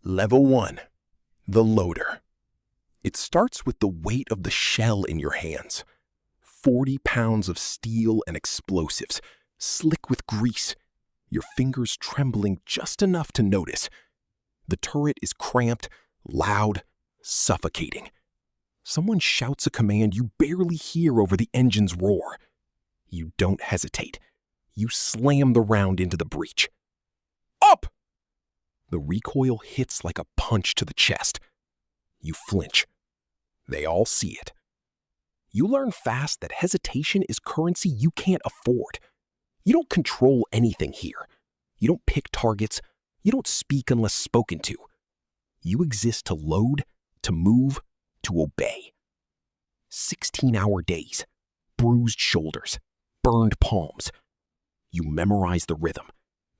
Level 1. The loader. It starts with the weight of the shell in your hands. 40 pounds of steel and explosives, slick with grease, your fingers trembling just enough to notice. The turret is cramped, loud, suffocating. Someone shouts a command you barely hear over the engine's roar. You don't hesitate. You slam the round into the breech. Up! The recoil hits like a punch to the chest. You flinch. They all see it. You learn fast that hesitation is currency you can't afford. You don't control anything here. You don't pick targets. You don't speak unless spoken to. You exist to load, to move, to obey. 16-hour days, bruised shoulders, burned palms. You memorize the rhythm.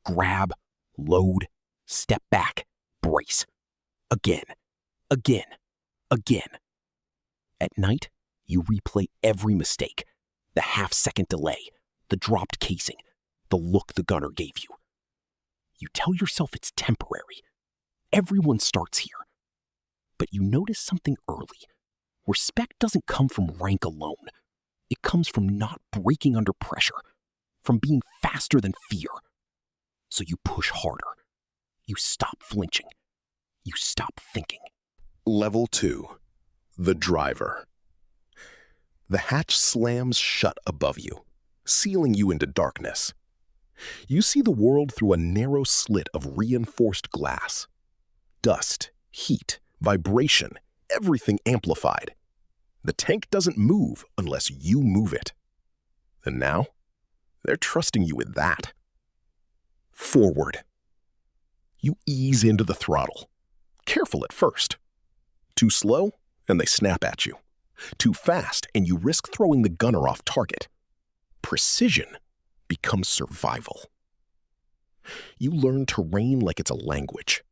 Grab, load, step back, brace. Again, again, again. At night, you replay every mistake. The half-second delay, the dropped casing, the look the gunner gave you. You tell yourself it's temporary. Everyone starts here. But you notice something early. Respect doesn't come from rank alone. It comes from not breaking under pressure, from being faster than fear. So you push harder. You stop flinching. You stop thinking. Level 2. The driver. The hatch slams shut above you, sealing you into darkness. You see the world through a narrow slit of reinforced glass. Dust, heat, vibration, everything amplified. The tank doesn't move unless you move it. And now, they're trusting you with that. Forward. You ease into the throttle. Careful at first. Too slow, and they snap at you. Too fast, and you risk throwing the gunner off target. Precision becomes survival. You learn terrain like it's a language.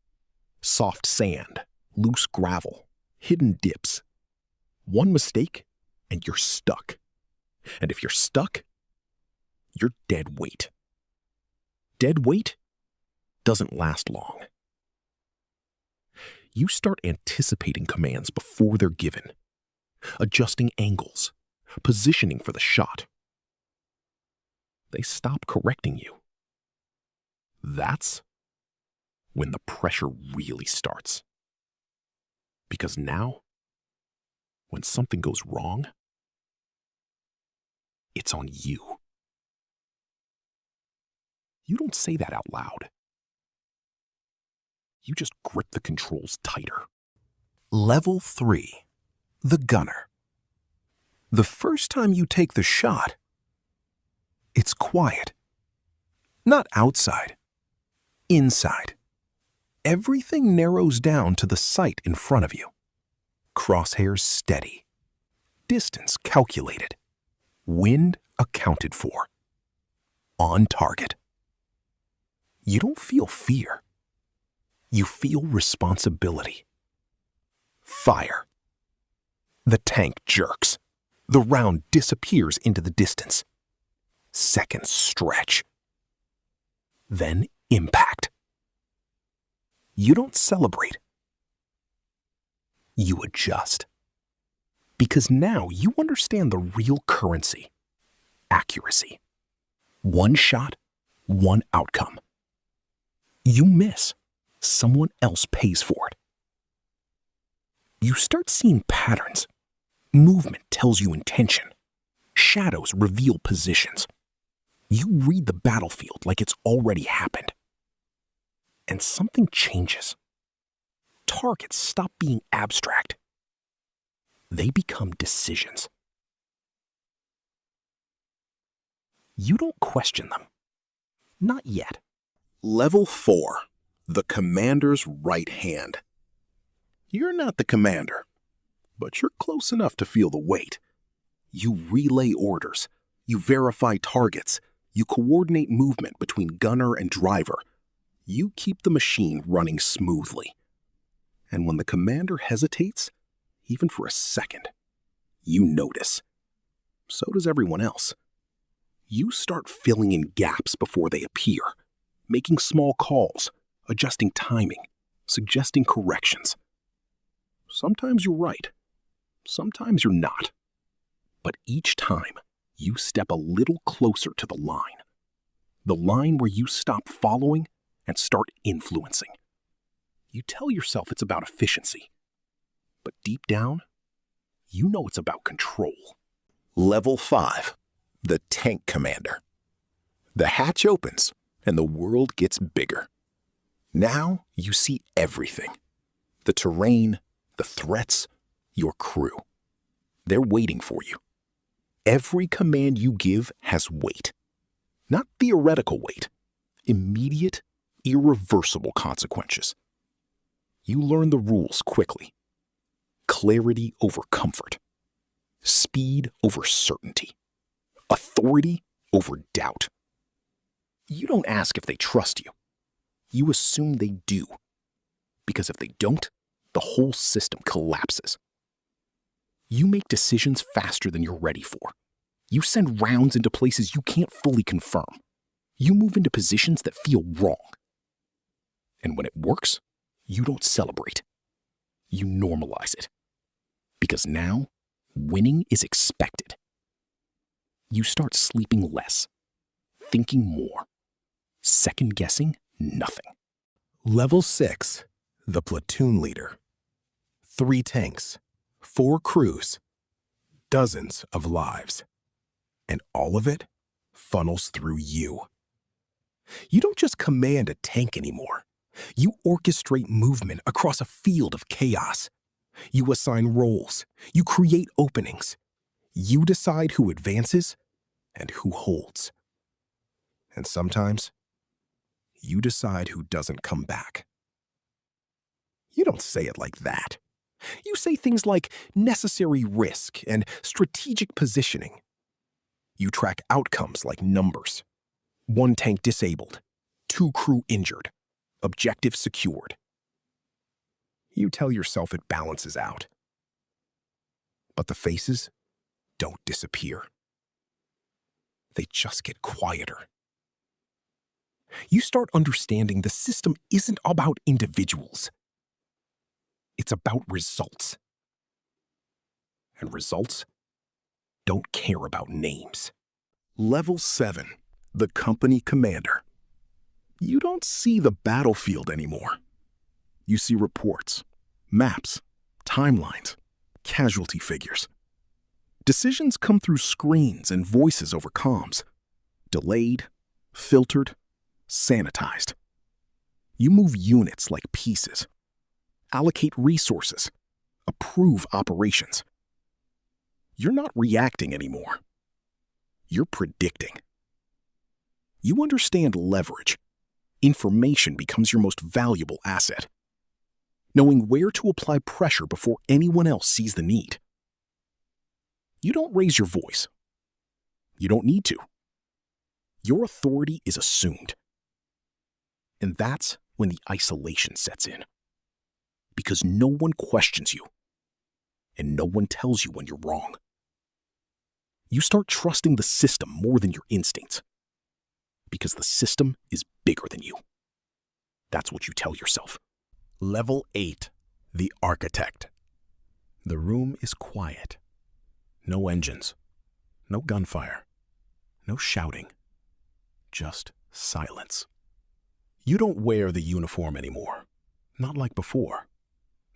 Soft sand, loose gravel, hidden dips. One mistake, and you're stuck. And if you're stuck, you're dead weight. Dead weight doesn't last long. You start anticipating commands before they're given, adjusting angles, positioning for the shot. They stop correcting you. That's when the pressure really starts. Because now, when something goes wrong, it's on you. You don't say that out loud. You just grip the controls tighter. Level 3. The gunner. The first time you take the shot, it's quiet. Not outside. Inside. Everything narrows down to the sight in front of you. Crosshairs steady. Distance calculated. Wind accounted for. On target. You don't feel fear. You feel responsibility. Fire. The tank jerks. The round disappears into the distance. Seconds stretch. Then impact. You don't celebrate. You adjust. Because now you understand the real currency. Accuracy. One shot, one outcome. You miss. Someone else pays for it. You start seeing patterns. Movement tells you intention. Shadows reveal positions. You read the battlefield like it's already happened. And something changes. Targets stop being abstract. They become decisions. You don't question them. Not yet. Level 4. The commander's right hand. You're not the commander, but you're close enough to feel the weight. You relay orders. You verify targets. You coordinate movement between gunner and driver. You keep the machine running smoothly. And when the commander hesitates, even for a second, you notice. So does everyone else. You start filling in gaps before they appear, making small calls, adjusting timing, suggesting corrections. Sometimes you're right, sometimes you're not. But each time, you step a little closer to the line where you stop following and start influencing. You tell yourself it's about efficiency, but deep down, you know it's about control. Level 5. The Tank Commander. The hatch opens, and the world gets bigger. Now you see everything. The terrain, the threats, your crew. They're waiting for you. Every command you give has weight. Not theoretical weight. Immediate, irreversible consequences. You learn the rules quickly. Clarity over comfort. Speed over certainty. Authority over doubt. You don't ask if they trust you. You assume they do. Because if they don't, the whole system collapses. You make decisions faster than you're ready for. You send rounds into places you can't fully confirm. You move into positions that feel wrong. And when it works, you don't celebrate. You normalize it. Because now, winning is expected. You start sleeping less, thinking more, second-guessing nothing. Level 6. The Platoon Leader. 3 tanks, 4 crews, dozens of lives. And all of it funnels through you. You don't just command a tank anymore. You orchestrate movement across a field of chaos. You assign roles. You create openings. You decide who advances and who holds. And sometimes, you decide who doesn't come back. You don't say it like that. You say things like necessary risk and strategic positioning. You track outcomes like numbers. 1 tank disabled, 2 crew injured, objective secured. You tell yourself it balances out. But the faces don't disappear. They just get quieter. You start understanding the system isn't about individuals. It's about results. And results don't care about names. Level 7. The Company Commander. You don't see the battlefield anymore. You see reports, maps, timelines, casualty figures. Decisions come through screens and voices over comms. Delayed, filtered, sanitized. You move units like pieces. Allocate resources. Approve operations. You're not reacting anymore. You're predicting. You understand leverage. Information becomes your most valuable asset. Knowing where to apply pressure before anyone else sees the need. You don't raise your voice. You don't need to. Your authority is assumed. And that's when the isolation sets in. Because no one questions you. And no one tells you when you're wrong. You start trusting the system more than your instincts. Because the system is bigger than you. That's what you tell yourself. Level 8. The Architect. The room is quiet. No engines. No gunfire. No shouting. Just silence. You don't wear the uniform anymore. Not like before.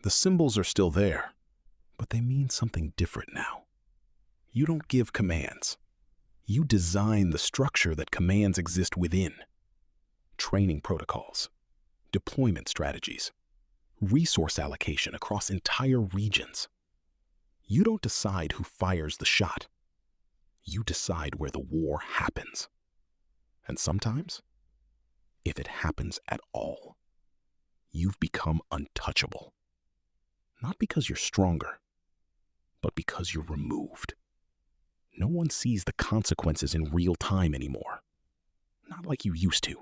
The symbols are still there, but they mean something different now. You don't give commands. You design the structure that commands exist within. Training protocols, deployment strategies, resource allocation across entire regions. You don't decide who fires the shot. You decide where the war happens. And sometimes, if it happens at all, you've become untouchable. Not because you're stronger, but because you're removed. No one sees the consequences in real time anymore. Not like you used to.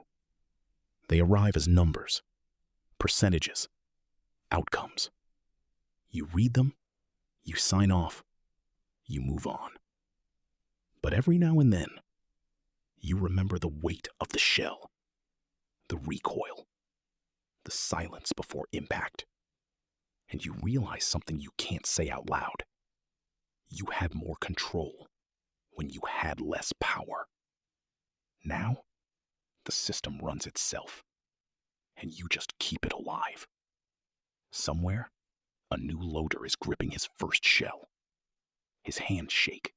They arrive as numbers, percentages, outcomes. You read them, you sign off, you move on. But every now and then, you remember the weight of the shell, the recoil, the silence before impact. And you realize something you can't say out loud. You had more control when you had less power. Now, the system runs itself, and you just keep it alive. Somewhere, a new loader is gripping his first shell. His hands shake.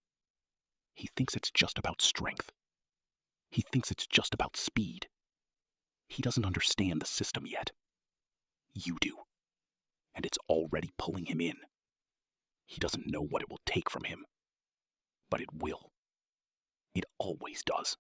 He thinks it's just about strength. He thinks it's just about speed. He doesn't understand the system yet. You do. And it's already pulling him in. He doesn't know what it will take from him. But it will. It always does.